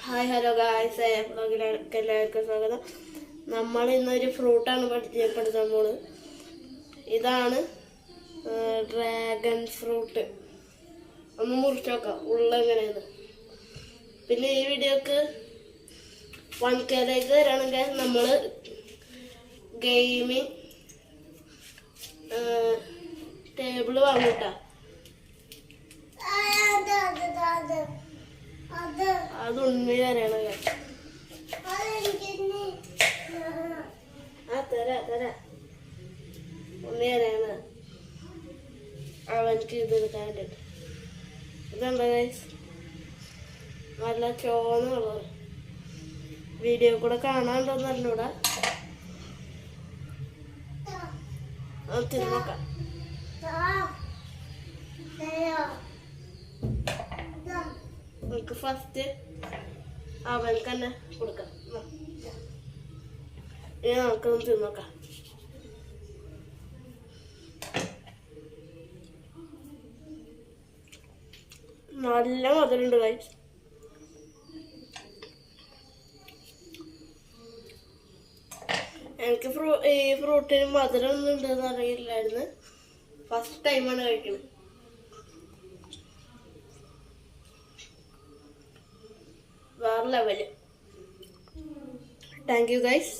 Hi hello guys, വ്ളോഗിലേക്ക് എല്ലാവർക്കും സ്വാഗതം. നമ്മൾ ഇന്നൊരു ഫ്രൂട്ടാണ് പരിചയപ്പെടുത്താൻ പോകുന്നത്. ഇതാണ് ഡ്രാഗൺ ഫ്രൂട്ട്. ഒന്ന് മുറിച്ച് നോക്കാം ഉള്ളെങ്ങനെയാണ്. പിന്നെ ഈ വീഡിയോക്ക് 1K വരാണെങ്കിൽ നമ്മൾ ഗെയിമിങ് ടേബിള് വാങ്ങിട്ടാ. അത് ഉണ്ണി തരാണ്. തരാ ഉണ്ണി തരാണ് അവനക്ക് ഇത് എടുക്കാൻ വേണ്ടിട്ട്. ഇതെന്താ ഗൈസ്, നല്ല ചോന്ന കളർ. വീഡിയോ കൂടെ കാണാണ്ടോന്ന് അറിഞ്ഞൂടാ. തിന്നോക്കാം. നമുക്ക് ഫസ്റ്റ് അവനക്ക് തന്നെ കൊടുക്കാം. ഇനി നമുക്കൊന്ന് തിന്നോക്കാം. നല്ല മധുരമുണ്ട് ഗൈസ്. എനിക്ക് ഈ ഫ്രൂട്ടിന് മധുരം ഒന്നും ഉണ്ടെന്ന് അറിയില്ലായിരുന്നു. ഫസ്റ്റ് ടൈമാണ് കഴിക്കുന്നത്. വേറെ ലെവല്. Thank you guys.